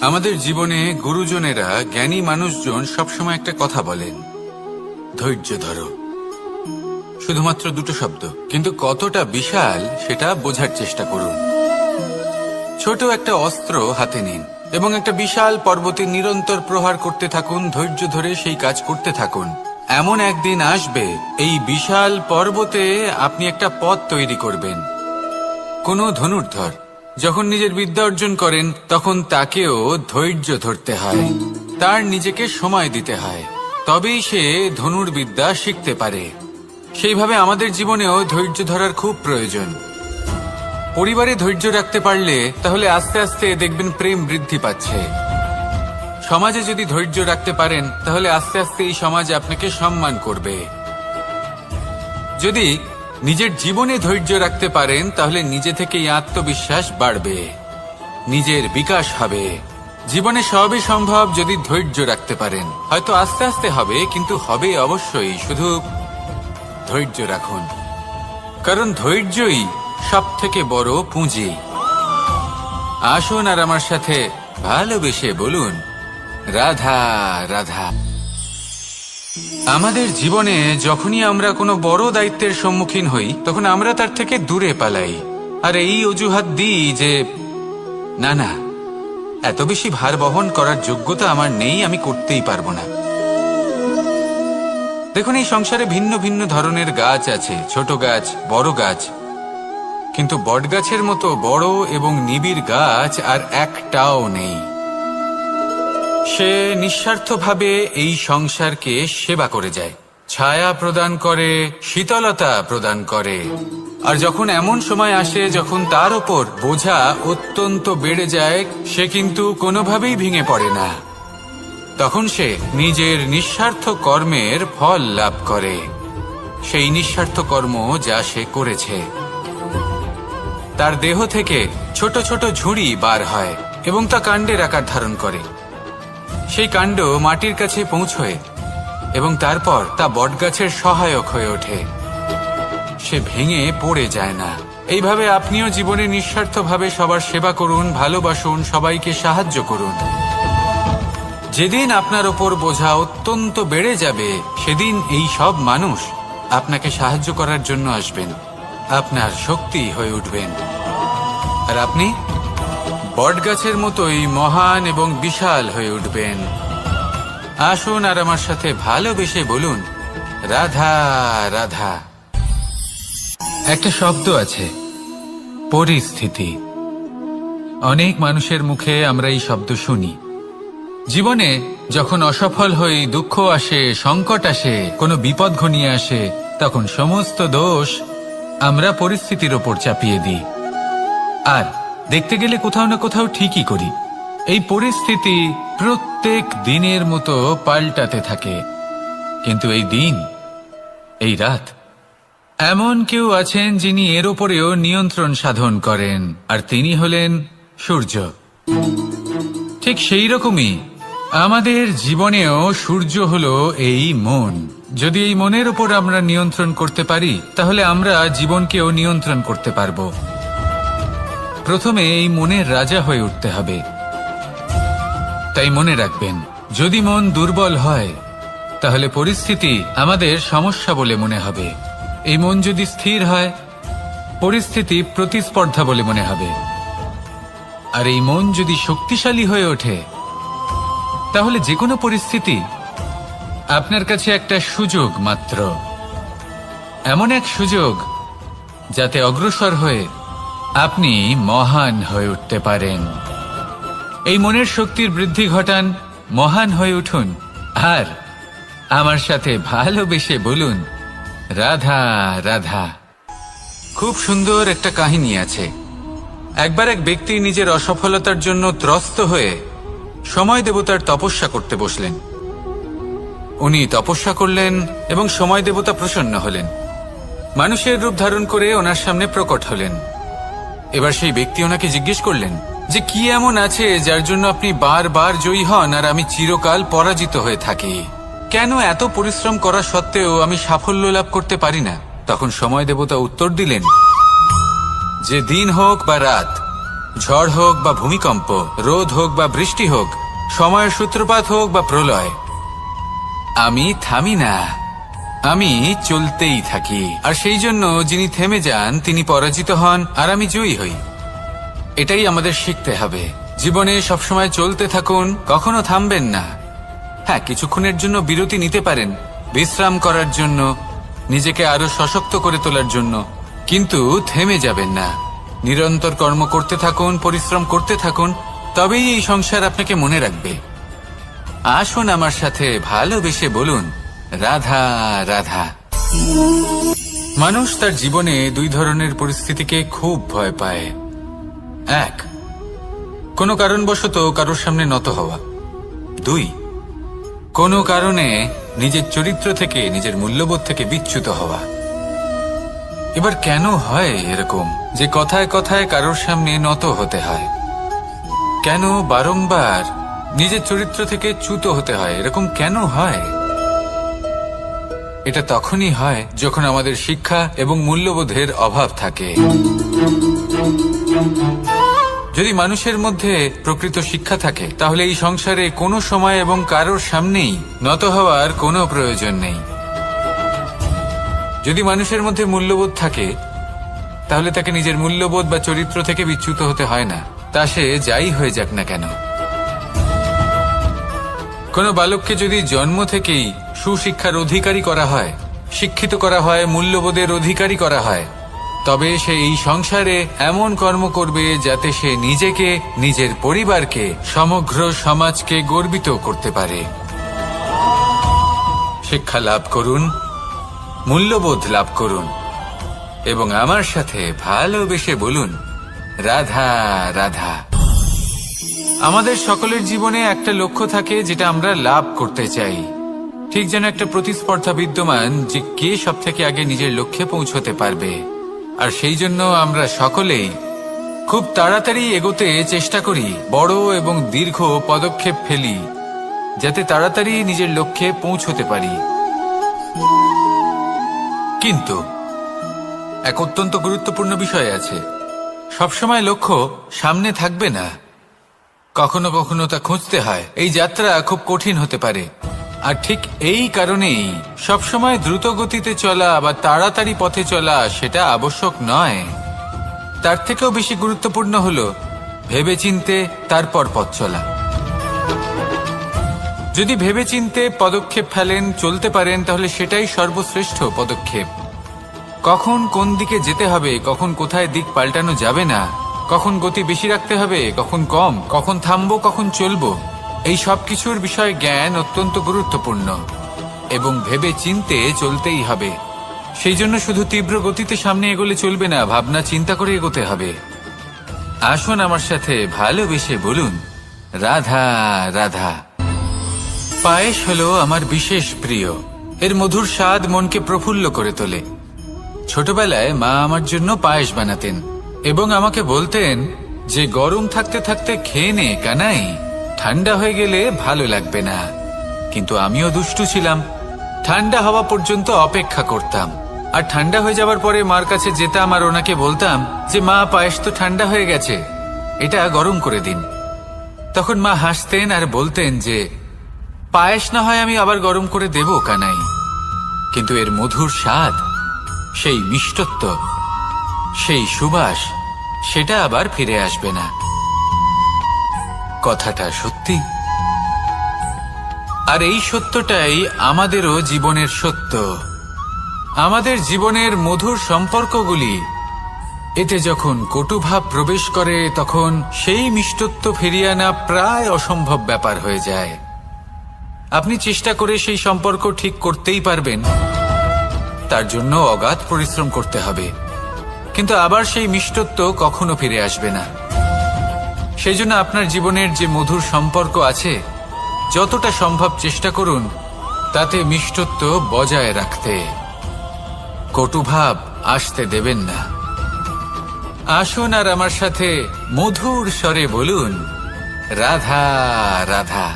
আমাদের জীবনে গুরুজনেরা, জ্ঞানী মানুষজন সবসময় একটা কথা বলেন, ধৈর্য ধরো। শুধুমাত্র দুটো শব্দ, কিন্তু কতটা বিশাল সেটা বোঝার চেষ্টা করুন। ছোট একটা অস্ত্র হাতে নিন এবং একটা বিশাল পর্বতে নিরন্তর প্রহার করতে থাকুন। ধৈর্য ধরে সেই কাজ করতে থাকুন। এমন একদিন আসবে, এই বিশাল পর্বতে আপনি একটা পথ তৈরি করবেন। কোনো ধনুর্ধর যখন নিজের বিদ্যা অর্জন করেন, তখন তাকেও ধৈর্য ধরতে হয়, তার নিজেকে সময় দিতে হয়, তবেই সে ধনুর্বিদ্যা শিখতে পারে। সেইভাবে আমাদের জীবনেও ধৈর্য ধরার খুব প্রয়োজন। পরিবারে ধৈর্য রাখতে পারলে তাহলে আস্তে আস্তে দেখবেন প্রেম বৃদ্ধি পাচ্ছে। সমাজে যদি ধৈর্য রাখতে পারেন, তাহলে আস্তে আস্তে এই সমাজ আপনাকে সম্মান করবে। যদি নিজের জীবনে ধৈর্য রাখতে পারেন, তাহলে নিজে থেকেই আত্মবিশ্বাস বাড়বে, নিজের বিকাশ হবে। জীবনে সবই সম্ভব যদি ধৈর্য রাখতে পারেন। হয়তো আস্তে আস্তে হবে, কিন্তু হবে অবশ্যই। শুধু ধৈর্য রাখুন, কারণ ধৈর্যই সব থেকে বড় পুঁজি। আসুন আর আমার সাথে ভালোবেসে বলুন, রাধা রাধা। আমাদের জীবনে যখনই আমরা কোনো বড় দায়িত্বের সম্মুখীন হই, তখন আমরা তার থেকে দূরে পালাই আর এই অজুহাত দিই যে না না, এত বেশি ভার বহন করার যোগ্যতা আমার নেই, আমি করতেই পারবো না। দেখুন, এই সংসারে ভিন্ন ভিন্ন ধরনের গাছ আছে, ছোট গাছ, বড় গাছ, কিন্তু বটগাছের মতো বড় এবং নিবিড় গাছ আর একটাও নেই। সে নিঃস্বার্থভাবে এই সংসারকে সেবা করে যায়, ছায়া প্রদান করে, শীতলতা প্রদান করে। আর যখন এমন সময় আসে যখন তার ওপর বোঝা অত্যন্ত বেড়ে যায়, সে কিন্তু কোনোভাবেই ভেঙে পড়ে না। তখন সে নিজের নিঃস্বার্থ কর্মের ফল লাভ করে, সেই নিঃস্বার্থ কর্ম যা সে করেছে। তার দেহ থেকে ছোট ছোট ঝুড়ি বার হয় এবং তা কাণ্ডের আকার ধারণ করে। সেই কাণ্ড মাটির কাছে পৌঁছয় এবং তারপর তা বটগাছের সহায়ক হয়ে ওঠে। সে ভেঙে পড়ে যায় না। এইভাবে আপনিও জীবনে নিঃস্বার্থভাবে সবার সেবা করুন, ভালোবাসুন, সবাইকে সাহায্য করুন। যেদিন আপনার ওপর বোঝা অত্যন্ত বেড়ে যাবে, সেদিন এই সব মানুষ আপনাকে সাহায্য করার জন্য আসবেন, আপনার শক্তি হয়ে উঠবেন, আর আপনি বটগাছের মতোই মহান এবং বিশাল হয়ে উঠবেন। আসুন আর আমার সাথে ভালোবেসে বলুন, রাধা রাধা। একটা শব্দ আছে, পরিস্থিতি। অনেক মানুষের মুখে আমরা এই শব্দ শুনি। জীবনে যখন অসফল হই, দুঃখ আসে, সংকট আসে, কোনো বিপদ ঘনিয়ে আসে, তখন সমস্ত দোষ আমরা পরিস্থিতির ওপর চাপিয়ে দিই। আর দেখতে গেলে কোথাও না কোথাও ঠিকই করি। এই পরিস্থিতি প্রত্যেক দিনের মতো পাল্টাতে থাকে, কিন্তু এই দিন, এই রাত, এমন কেউ আছেন যিনি এর উপরেও নিয়ন্ত্রণ সাধন করেন, আর তিনি হলেন সূর্য। ঠিক সেই রকমই আমাদের জীবনেও সূর্য হলো এই মন। যদি এই মনের উপর আমরা নিয়ন্ত্রণ করতে পারি, তাহলে আমরা জীবনকেও নিয়ন্ত্রণ করতে পারবো। প্রথমে এই মনের রাজা হয়ে উঠতে হবে। তাই মনে রাখবেন, যদি মন দুর্বল হয়, তাহলে পরিস্থিতি আমাদের সমস্যা বলে মনে হবে। এই মন যদি স্থির হয়, পরিস্থিতি প্রতিস্পর্ধা বলে মনে হবে। আর এই মন যদি শক্তিশালী হয়ে ওঠে, তাহলে যে কোনো পরিস্থিতি আপনার কাছে একটা সুযোগ মাত্র, এমন এক সুযোগ যাতে অগ্রসর হয়ে আপনি মহান হয়ে উঠতে পারেন। এই মনের শক্তির বৃদ্ধি ঘটান, মহান হয়ে উঠুন, আর আমার সাথে ভালোবেসে বলুন, রাধা রাধা। খুব সুন্দর একটা কাহিনী আছে। একবার এক ব্যক্তি নিজের অসফলতার জন্য ত্রস্ত হয়ে সময় দেবতার তপস্যা করতে বসলেন। উনি তপস্যা করলেন এবং সময় দেবতা প্রসন্ন হলেন, মানুষের রূপ ধারণ করে ওনার সামনে প্রকট হলেন। এবার সেই ব্যক্তি ওনাকে জিজ্ঞেস করলেন যে কি এমন আছে যার জন্য আপনি বারবার জয়ী হন আর আমি চিরকাল পরাজিত হয়ে থাকি? কেন এত পরিশ্রম করা সত্ত্বেও আমি সাফল্য লাভ করতে পারি না? তখন সময় দেবতা উত্তর দিলেন যে দিন হোক বা রাত, ঝড় হোক বা ভূমিকম্প, রোদ হোক বা বৃষ্টি হোক, সময়ের সূত্রপাত হোক বা প্রলয়, আমি থামি না, আমি চলতেই থাকি। আর সেই জন্য যিনি থেমে যান তিনি পরাজিত হন, আর আমি জয়ী হই। এটাই আমাদের শিখতে হবে। জীবনে সবসময় চলতে থাকুন, কখনো থামবেন না। হ্যাঁ, কিছুক্ষণের জন্য বিরতি নিতে পারেন, বিশ্রাম করার জন্য, নিজেকে আরো সশক্ত করে তোলার জন্য, কিন্তু থেমে যাবেন না। নিরন্তর কর্ম করতে থাকুন, পরিশ্রম করতে থাকুন, তবেই এই সংসার আপনাকে মনে রাখবে। আসুন আমার সাথে ভালোবেসে বলুন, রাধা রাধা। মানুষ তার জীবনে দুই ধরনের পরিস্থিতিকে খুব ভয় পায়। এক, কোনো কারণবশত কারোর সামনে নত হওয়া। দুই, কোনো কারণে নিজের চরিত্র থেকে, নিজের মূল্যবোধ থেকে বিচ্যুত হওয়া। এবার কেন হয় এরকম যে কথায় কথায় কারোর সামনে নত হতে হয়? কেন বারংবার নিজের চরিত্র থেকে চ্যুত হতে হয়? এরকম কেন হয়? এটা তখনই হয় যখন আমাদের শিক্ষা এবং মূল্যবোধের অভাব থাকে। যদি মানুষের মধ্যে প্রকৃত শিক্ষা থাকে, তাহলে এই সংসারে কোনো সময় এবং কারোর সামনেই নত হওয়ার কোনো প্রয়োজন নেই। যদি মানুষের মধ্যে মূল্যবোধ থাকে, তাহলে তাকে নিজের মূল্যবোধ বা চরিত্র থেকে বিচ্যুত হতে হয় না, তা সে যাই হয়ে যাক না কেন। কোনো বালককে যদি জন্ম থেকেই সুশিক্ষার অধিকারী করা হয়, শিক্ষিত করা হয়, মূল্যবোধের অধিকারী করা হয়, তবে সে এই সংসারে এমন কর্ম করবে যাতে সে নিজেকে, নিজের পরিবারকে, সমগ্র সমাজকে গর্বিত করতে পারে। শিক্ষা লাভ করুন, মূল্যবোধ লাভ করুন, এবং আমার সাথে ভালোবেসে বলুন, রাধা রাধা। আমাদের সকলের জীবনে একটা লক্ষ্য থাকে যেটা আমরা লাভ করতে চাই। ঠিক যেন একটা প্রতিস্পর্ধা বিদ্যমান যে কে সব থেকে আগে নিজের লক্ষ্যে পৌঁছতে পারবে। আর সেই জন্য আমরা সকলেই খুব তাড়াতাড়ি এগোতে চেষ্টা করি, বড় এবং দীর্ঘ পদক্ষেপ ফেলি, যাতে তাড়াতাড়ি নিজের লক্ষ্যে পৌঁছতে পারি। কিন্তু এক অত্যন্ত গুরুত্বপূর্ণ বিষয় আছে, সবসময় লক্ষ্য সামনে থাকবে না, কখনো কখনো তা খুঁজতে হয়। এই যাত্রা খুব কঠিন হতে পারে, আর ঠিক এই কারণেই সবসময় দ্রুত গতিতে চলা বা তাড়াতাড়ি পথে চলা সেটা আবশ্যক নয়। তার থেকেও বেশি গুরুত্বপূর্ণ হলো ভেবেচিন্তে তারপর পথ চলা। যদি ভেবেচিন্তে পদক্ষেপ ফেলেন, চলতে পারেন, তাহলে সেটাই সর্বশ্রেষ্ঠ পদক্ষেপ। কখন কোন দিকে যেতে হবে, কখন কোথায় দিক পাল্টানো যাবে না, কখন গতি বেশি রাখতে হবে, কখন কম, কখন থামবো, কখন চলবো, এই সব কিছুর বিষয়ে জ্ঞান অত্যন্ত গুরুত্বপূর্ণ, এবং ভেবে চিন্তে চলতেই হবে। সেই জন্য শুধু তীব্র গতিতে সামনে এগোলে চলবে না, ভাবনা চিন্তা করে এগোতে হবে। আসুন আমার সাথে ভালোবেসে বলুন, রাধা রাধা। পায়েস হলো আমার বিশেষ প্রিয়। এর মধুর স্বাদ মনকে প্রফুল্ল করে তোলে। ছোটবেলায় মা আমার জন্য পায়েস বানাতেন এবং আমাকে বলতেন যে গরম থাকতে থাকতে খেয়ে নে কানাই, ঠান্ডা হয়ে গেলে ভালো লাগবে না। কিন্তু আমিও দুষ্টু ছিলাম, ঠান্ডা হওয়া পর্যন্ত অপেক্ষা করতাম, আর ঠান্ডা হয়ে যাবার পরে মার কাছে যেতাম আর ওনাকে বলতাম যে মা, পায়েস তো ঠান্ডা হয়ে গেছে, এটা গরম করে দিন। তখন মা হাসতেন আর বলতেন যে পায়েস না হয় আমি আবার গরম করে দেব কানাই, কিন্তু এর মধুর স্বাদ, সেই মিষ্টত্ব, সেই সুবাস, সেটা আবার ফিরে আসবে না। কথাটা সত্যি, আর এই সত্যটাই আমাদেরও জীবনের সত্য। আমাদের জীবনের মধুর সম্পর্কগুলি, এতে যখন কটুভাব প্রবেশ করে তখন সেই মিষ্টত্ব ফিরিয়ে আনা প্রায় অসম্ভব ব্যাপার হয়ে যায়। আপনি চেষ্টা করে সেই সম্পর্ক ঠিক করতেই পারবেন, তার জন্য অগাধ পরিশ্রম করতে হবে, কিন্তু আবার সেই মিষ্টত্ব কখনো ফিরে আসবে না। সেই জন্য আপনার জীবনের যে মধুর সম্পর্ক আছে, যতটা সম্ভব চেষ্টা করুন তাতে মিষ্টত্ব বজায় রাখতে। কটুভাব আসতে দেবেন না। আসুন আর আমার সাথে মধুর স্বরে বলুন, রাধা রাধা।